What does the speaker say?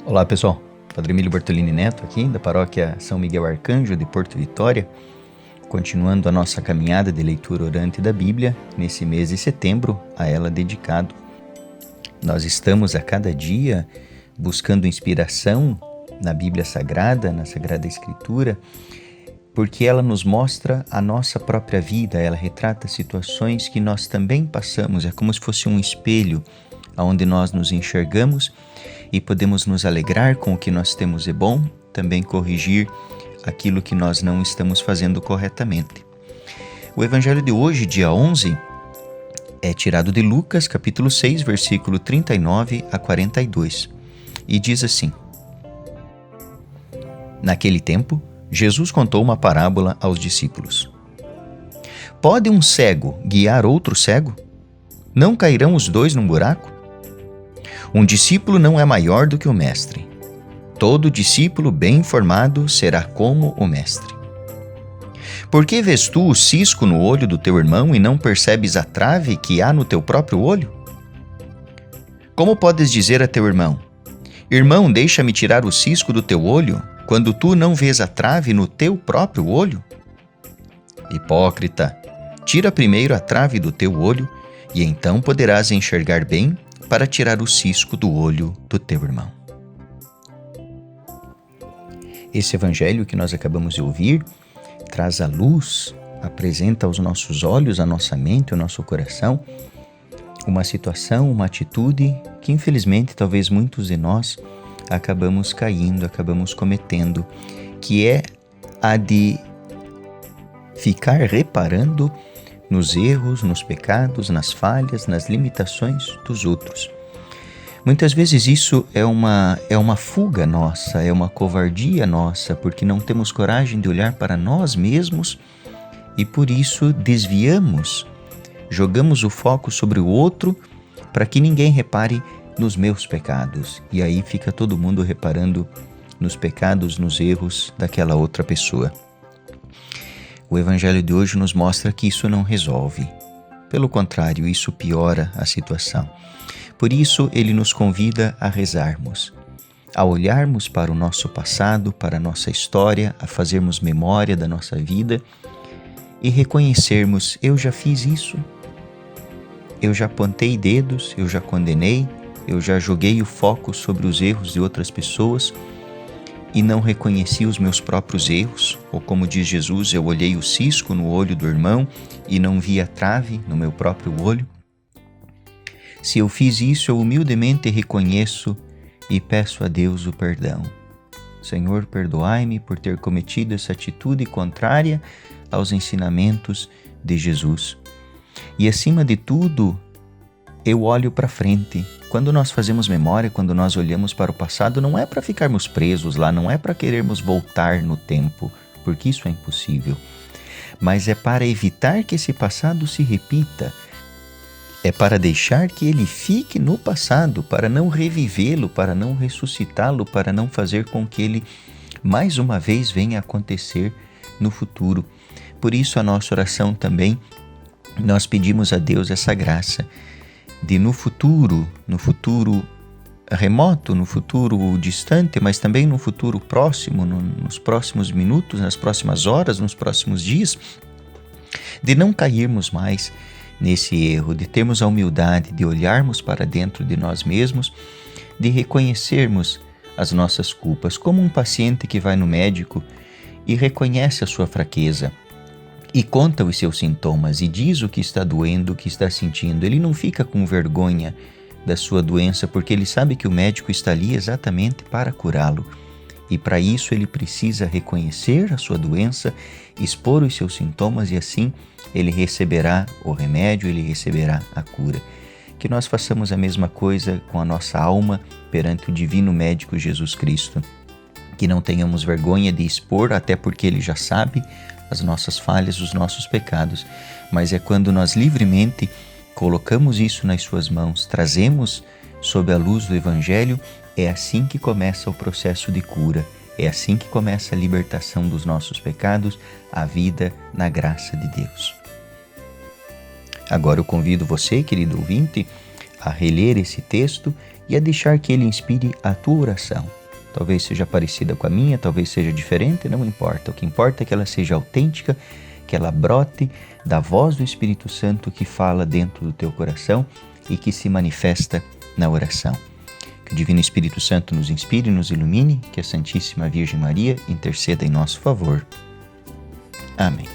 Olá pessoal, Padre Emílio Bertolini Neto aqui da Paróquia São Miguel Arcanjo de Porto Vitória, continuando a nossa caminhada de leitura orante da Bíblia nesse mês de setembro, a ela dedicado. Nós estamos a cada dia buscando inspiração na Bíblia Sagrada, na Sagrada Escritura, porque ela nos mostra a nossa própria vida, ela retrata situações que nós também passamos, é como se fosse um espelho onde nós nos enxergamos e podemos nos alegrar com o que nós temos de bom, também corrigir aquilo que nós não estamos fazendo corretamente. O Evangelho de hoje, dia 11, é tirado de Lucas, capítulo 6, versículo 39 a 42, e diz assim: Naquele tempo, Jesus contou uma parábola aos discípulos. Pode um cego guiar outro cego? Não cairão os dois num buraco? Um discípulo não é maior do que o mestre. Todo discípulo bem informado será como o mestre. Por que vês tu o cisco no olho do teu irmão e não percebes a trave que há no teu próprio olho? Como podes dizer a teu irmão: Irmão, deixa-me tirar o cisco do teu olho, quando tu não vês a trave no teu próprio olho? Hipócrita, tira primeiro a trave do teu olho, e então poderás enxergar bem para tirar o cisco do olho do teu irmão. Esse evangelho que nós acabamos de ouvir traz a luz, apresenta aos nossos olhos, à nossa mente, ao nosso coração, uma situação, uma atitude que infelizmente talvez muitos de nós acabamos caindo, acabamos cometendo, que é a de ficar reparando nos erros, nos pecados, nas falhas, nas limitações dos outros. Muitas vezes isso é uma fuga nossa, é uma covardia nossa, porque não temos coragem de olhar para nós mesmos e por isso desviamos, jogamos o foco sobre o outro para que ninguém repare nos meus pecados. E aí fica todo mundo reparando nos pecados, nos erros daquela outra pessoa. O Evangelho de hoje nos mostra que isso não resolve. Pelo contrário, isso piora a situação. Por isso, ele nos convida a rezarmos, a olharmos para o nosso passado, para a nossa história, a fazermos memória da nossa vida e reconhecermos: eu já fiz isso, eu já apontei dedos, eu já condenei, eu já joguei o foco sobre os erros de outras pessoas e não reconheci os meus próprios erros, ou como diz Jesus, eu olhei o cisco no olho do irmão e não vi a trave no meu próprio olho. Se eu fiz isso, eu humildemente reconheço e peço a Deus o perdão. Senhor, perdoai-me por ter cometido essa atitude contrária aos ensinamentos de Jesus. E acima de tudo, eu olho para frente. Quando nós fazemos memória, quando nós olhamos para o passado, não é para ficarmos presos lá, não é para querermos voltar no tempo, porque isso é impossível. Mas é para evitar que esse passado se repita. É para deixar que ele fique no passado, para não revivê-lo, para não ressuscitá-lo, para não fazer com que ele mais uma vez venha a acontecer no futuro. Por isso a nossa oração também, nós pedimos a Deus essa graça de no futuro remoto, no futuro distante, mas também no futuro próximo, nos próximos minutos, nas próximas horas, nos próximos dias, de não cairmos mais nesse erro, de termos a humildade de olharmos para dentro de nós mesmos, de reconhecermos as nossas culpas, como um paciente que vai no médico e reconhece a sua fraqueza e conta os seus sintomas e diz o que está doendo, o que está sentindo. Ele não fica com vergonha da sua doença, porque ele sabe que o médico está ali exatamente para curá-lo. E para isso ele precisa reconhecer a sua doença, expor os seus sintomas e assim ele receberá o remédio, ele receberá a cura. Que nós façamos a mesma coisa com a nossa alma perante o divino médico Jesus Cristo. Que não tenhamos vergonha de expor, até porque ele já sabe as nossas falhas, os nossos pecados. Mas é quando nós livremente colocamos isso nas suas mãos, trazemos sob a luz do Evangelho, é assim que começa o processo de cura. É assim que começa a libertação dos nossos pecados, a vida na graça de Deus. Agora eu convido você, querido ouvinte, a reler esse texto e a deixar que Ele inspire a tua oração. Talvez seja parecida com a minha, talvez seja diferente, não importa. O que importa é que ela seja autêntica, que ela brote da voz do Espírito Santo que fala dentro do teu coração e que se manifesta na oração. Que o Divino Espírito Santo nos inspire e nos ilumine, que a Santíssima Virgem Maria interceda em nosso favor. Amém.